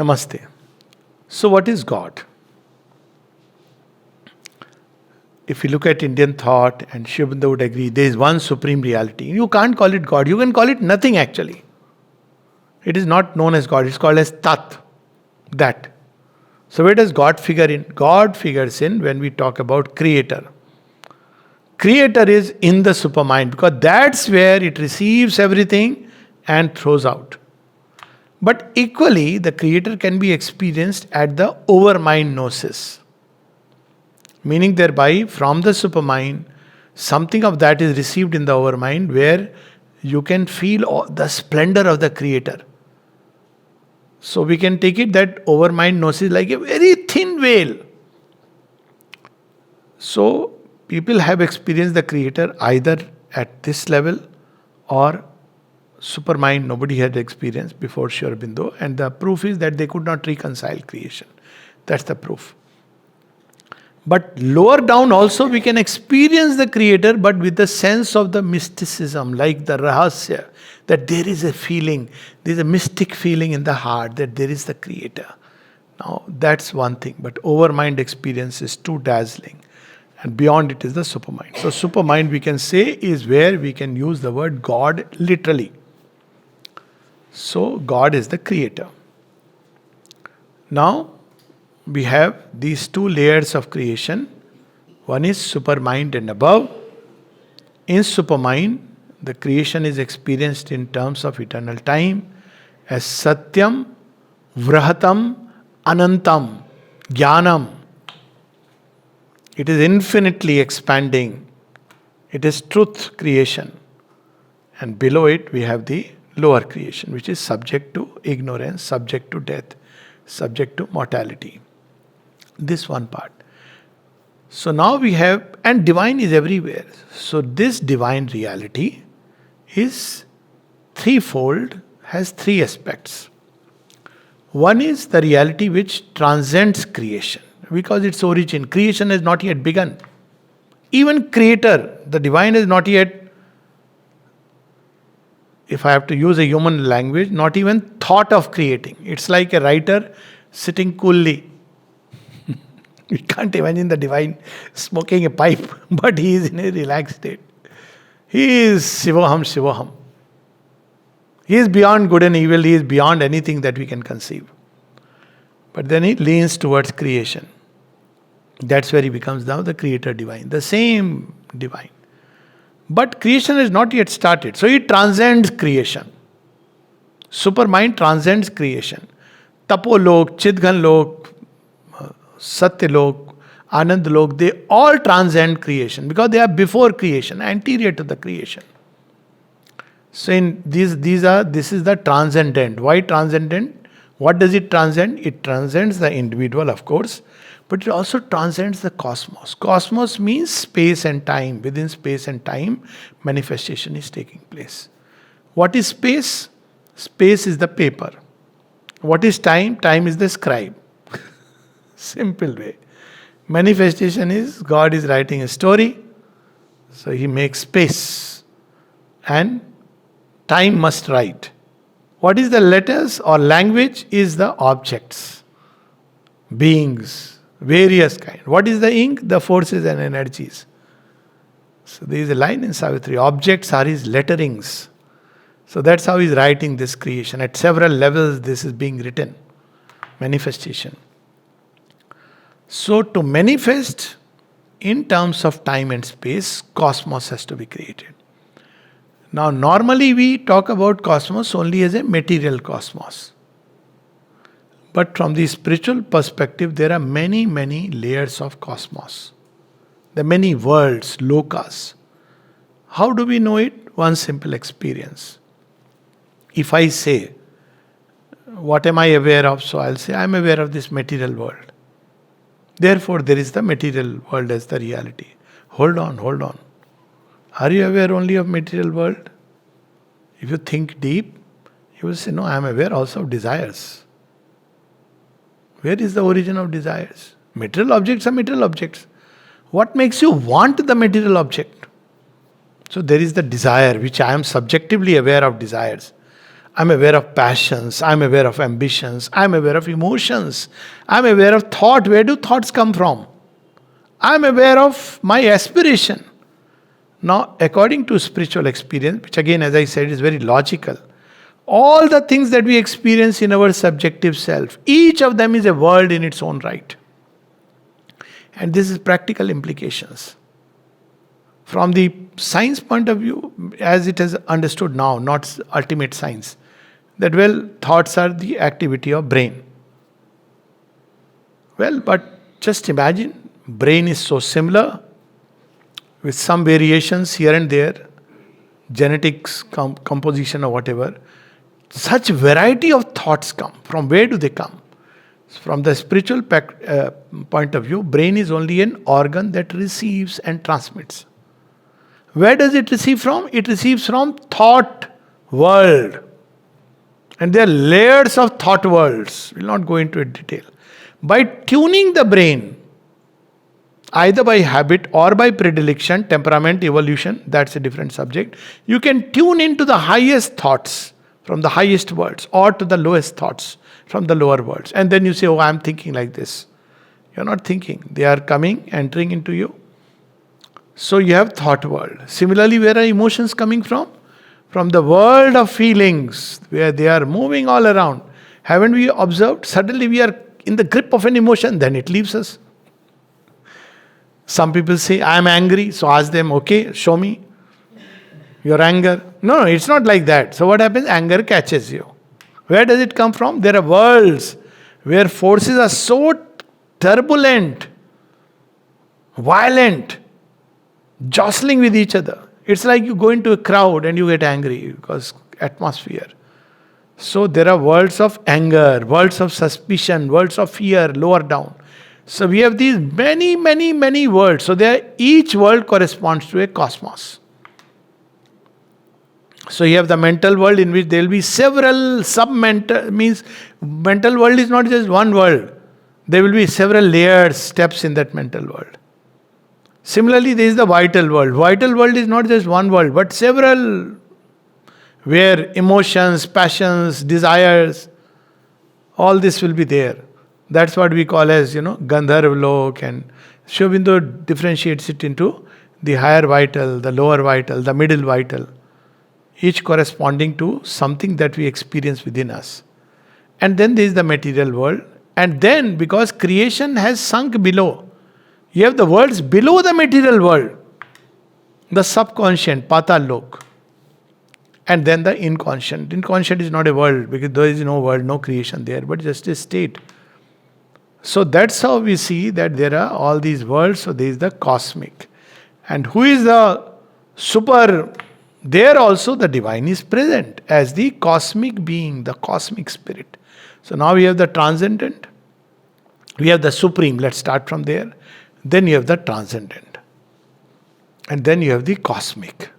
Namaste. So, what is God? If you look at Indian thought, and Shivabandhu would agree, there is one supreme reality. You can't call it God. You can call it nothing actually. It is not known as God. It's called as Tat. That. So where does God figure in? God figures in when we talk about Creator. Creator is in the supermind because that's where it receives everything and throws out. But equally, the Creator can be experienced at the overmind gnosis. Meaning thereby, from the supermind, something of that is received in the overmind where you can feel the splendor of the Creator. So we can take it that overmind gnosis like a very thin veil. So people have experienced the Creator either at this level or supermind nobody had experienced before Sri Aurobindo, and the proof is that they could not reconcile creation. That's the proof. But lower down also we can experience the Creator, but with the sense of the mysticism, like the rahasya, that there is a feeling, there is a mystic feeling in the heart that there is the Creator. Now that's one thing, but overmind experience is too dazzling. And beyond it is the supermind. So supermind we can say is where we can use the word God literally. So God is the Creator. Now we have these two layers of creation. One is supermind and above. In supermind, the creation is experienced in terms of eternal time as Satyam, Vrahatam, Anantam, Jnanam. It is infinitely expanding. It is truth creation. And below it we have the lower creation, which is subject to ignorance, subject to death, subject to mortality. This one part. So now we have, and divine is everywhere. So this divine reality is threefold, has three aspects. One is the reality which transcends creation, because its origin, creation has not yet begun. Even Creator, the divine is not yet, if I have to use a human language, not even thought of creating. It's like a writer sitting coolly. We can't imagine the divine smoking a pipe, but he is in a relaxed state. He is Shivoham, Shivoham. He is beyond good and evil, he is beyond anything that we can conceive. But then he leans towards creation. That's where he becomes now the Creator divine, the same divine. But creation has not yet started, so he transcends creation. Supermind transcends creation. Tapolok, Chidghan-lok, Satyalok, Anandalok, they all transcend creation because they are before creation, anterior to the creation. So in this is the transcendent. Why transcendent? What does it transcend? It transcends the individual, of course, but it also transcends the cosmos. Cosmos means space and time. Within space and time, manifestation is taking place. What is space? Space is the paper. What is time? Time is the scribe. Simple way. Manifestation is God is writing a story, so he makes space. And time must write. What is the letters or language is the objects, beings, various kind. What is the ink? The forces and energies. So there is a line in Savitri, objects are his letterings. So that's how he's writing this creation. At several levels this is being written. Manifestation. So to manifest in terms of time and space, cosmos has to be created. Now normally we talk about cosmos only as a material cosmos. But from the spiritual perspective, there are many, many layers of cosmos. There are many worlds, lokas. How do we know it? One simple experience. If I say, what am I aware of? So I'll say, I am aware of this material world. Therefore, there is the material world as the reality. Hold on. Are you aware only of material world? If you think deep, you will say, no, I am aware also of desires. Where is the origin of desires? Material objects are material objects. What makes you want the material object? So there is the desire, which I am subjectively aware of desires. I'm aware of passions. I'm aware of ambitions. I'm aware of emotions. I'm aware of thought. Where do thoughts come from? I'm aware of my aspiration. Now, according to spiritual experience, which again, as I said, is very logical, all the things that we experience in our subjective self, each of them is a world in its own right. And this is practical implications. From the science point of view, as it is understood now, not ultimate science, that thoughts are the activity of brain. But just imagine, brain is so similar, with some variations here and there, genetics, composition or whatever. Such variety of thoughts come. From where do they come? From the spiritual point of view, brain is only an organ that receives and transmits. Where does it receive from? It receives from thought world. And there are layers of thought worlds. We'll not go into detail. By tuning the brain, either by habit or by predilection, temperament, evolution, that's a different subject, you can tune into the highest thoughts from the highest worlds or to the lowest thoughts from the lower worlds. And then you say, oh, I'm thinking like this. You're not thinking. They are coming, entering into you. So you have thought world. Similarly, where are emotions coming from? From the world of feelings, where they are moving all around. Haven't we observed? Suddenly we are in the grip of an emotion, then it leaves us. Some people say, I am angry. So ask them, okay, show me your anger. No, it's not like that. So what happens? Anger catches you. Where does it come from? There are worlds where forces are so turbulent, violent, jostling with each other. It's like you go into a crowd and you get angry because atmosphere. So there are worlds of anger, worlds of suspicion, worlds of fear, lower down. So we have these many, many, many worlds. So each world corresponds to a cosmos. So you have the mental world in which there will be several sub-mental, means mental world is not just one world. There will be several layers, steps in that mental world. Similarly, there is the vital world. Vital world is not just one world, but several, where emotions, passions, desires, all this will be there. That's what we call as, Gandharv Lok, and Sri Aurobindo differentiates it into the higher vital, the lower vital, the middle vital, each corresponding to something that we experience within us. And then there is the material world. And then, because creation has sunk below, you have the worlds below the material world, the subconscient, Patal Lok. And then the inconscient. Inconscient is not a world, because there is no world, no creation there, but just a state. So that's how we see that there are all these worlds. So there is the cosmic. And who is the super? There also the divine is present as the cosmic being, the cosmic spirit. So now we have the transcendent. We have the supreme. Let's start from there. Then you have the transcendent. And then you have the cosmic.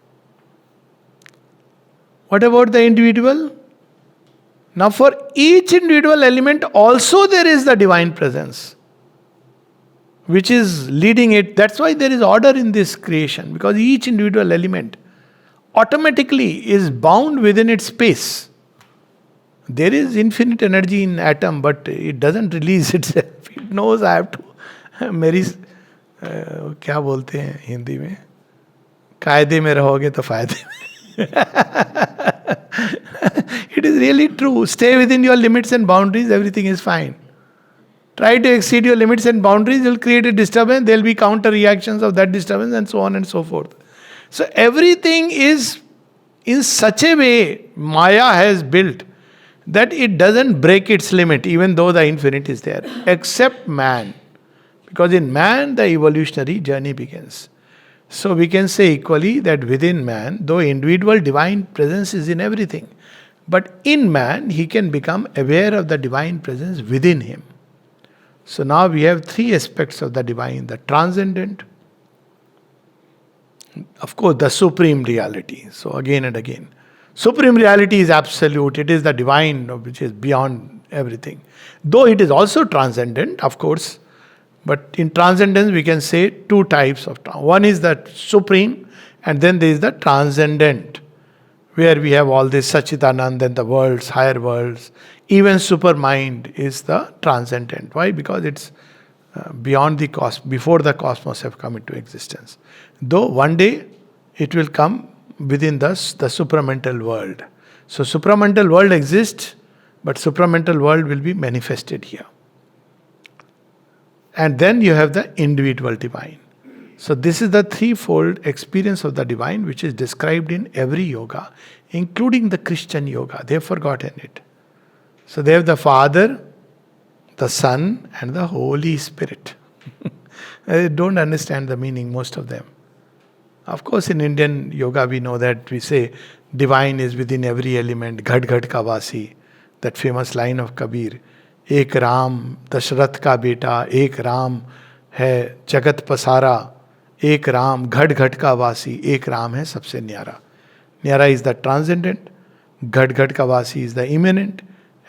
What about the individual? Now for each individual element also there is the divine presence, which is leading it. That's why there is order in this creation, because each individual element automatically is bound within its space. There is infinite energy in atom, but it doesn't release itself. It knows I have to. मेरी क्या बोलते हैं हिंदी में, कायदे में रहोगे तो फायदे में. It is really true. Stay within your limits and boundaries, everything is fine. Try to exceed your limits and boundaries, you'll create a disturbance, there will be counter reactions of that disturbance, and so on and so forth. So everything is in such a way Maya has built that it doesn't break its limit, even though the infinite is there, except man. Because in man, the evolutionary journey begins. So we can say equally that within man, though individual divine presence is in everything, but in man, he can become aware of the divine presence within him. So now we have three aspects of the divine: the transcendent, of course, the supreme reality. So again and again, supreme reality is absolute. It is the divine which is beyond everything. Though it is also transcendent, of course. But in transcendence, we can say two types of. One is the supreme, and then there is the transcendent, where we have all this Sachidanand and the worlds, higher worlds. Even supermind is the transcendent. Why? Because it's beyond the cosmos, before the cosmos have come into existence. Though one day it will come within the supramental world. So supramental world exists, but supramental world will be manifested here. And then you have the individual divine. So this is the threefold experience of the divine which is described in every yoga, including the Christian yoga. They have forgotten it. So they have the Father, the Son, and the Holy Spirit. They don't understand the meaning, most of them. Of course, in Indian yoga we know that we say divine is within every element, Ghad Ghad Ka Vasi, that famous line of Kabir. Ek Ram, Dashrath ka beta, ek Ram hai Jagat pasara, ek Ram, Ghad Ghad ka Vasi, ek Ram hai sabse nyara. Nyara is the transcendent, Ghad Ghad ka Vasi is the immanent,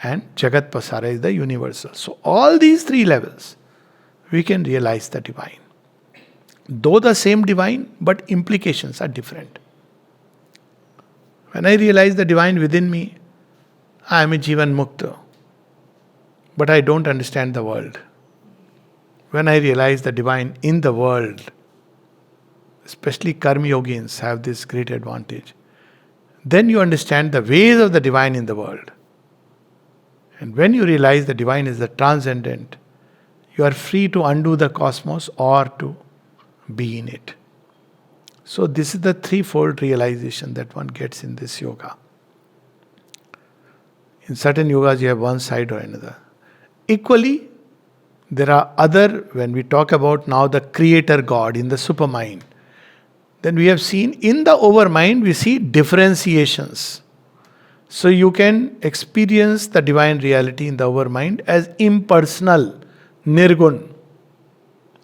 and Jagat pasara is the universal. So all these three levels, we can realize the divine. Though the same divine, but implications are different. When I realize the divine within me, I am a Jivan Mukta. But I don't understand the world. When I realize the divine in the world, especially Karma Yogins have this great advantage, then you understand the ways of the divine in the world. And when you realize the divine is the transcendent, you are free to undo the cosmos or to be in it. So this is the threefold realization that one gets in this yoga. In certain yogas you have one side or another. Equally, there are other, when we talk about now the Creator God in the supermind, then we have seen in the overmind we see differentiations. So you can experience the divine reality in the overmind as impersonal, nirgun,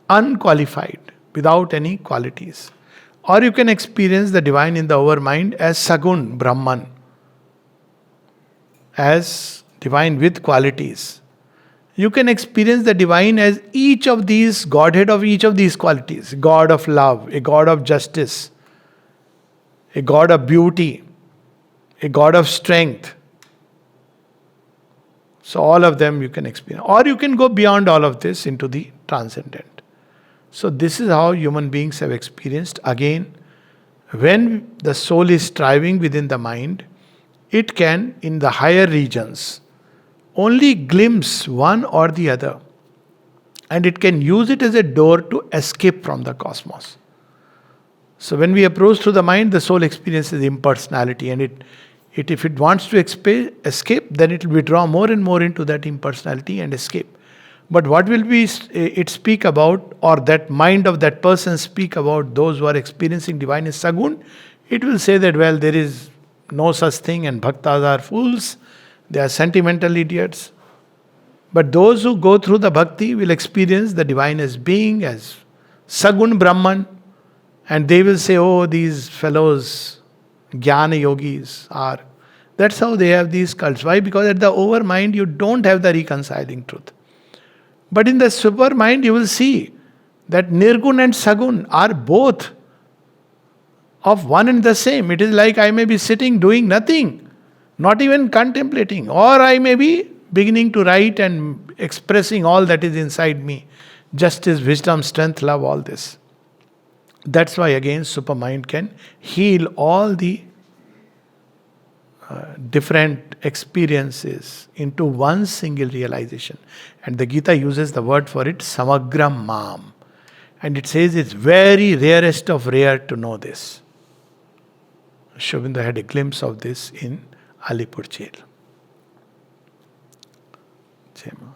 unqualified, without any qualities. Or you can experience the divine in the overmind as Sagun, Brahman, as divine with qualities. You can experience the divine as each of these, Godhead of each of these qualities. God of love, a God of justice, a God of beauty, a God of strength. So all of them you can experience. Or you can go beyond all of this into the transcendent. So this is how human beings have experienced. Again, when the soul is striving within the mind, it can, in the higher regions, only glimpse one or the other. And it can use it as a door to escape from the cosmos. So when we approach through the mind, the soul experiences impersonality. And if it wants to escape, then it will withdraw more and more into that impersonality and escape. But what will it speak about, or that mind of that person speak about those who are experiencing divine is Sagun? It will say that, well, there is no such thing and bhaktas are fools. They are sentimental idiots. But those who go through the bhakti will experience the divine as being, as Sagun Brahman. And they will say, oh, these fellows, Jnana yogis are. That's how they have these cults. Why? Because at the overmind you don't have the reconciling truth. But in the supermind you will see that Nirgun and Sagun are both of one and the same. It is like I may be sitting doing nothing, not even contemplating, or I may be beginning to write and expressing all that is inside me. Justice, wisdom, strength, love, all this. That's why again supermind can heal all the different experiences into one single realization. And the Gita uses the word for it, Samagram Mam. And it says it's very rarest of rare to know this. Shobinda had a glimpse of this in Alipur jail. Jai Ma.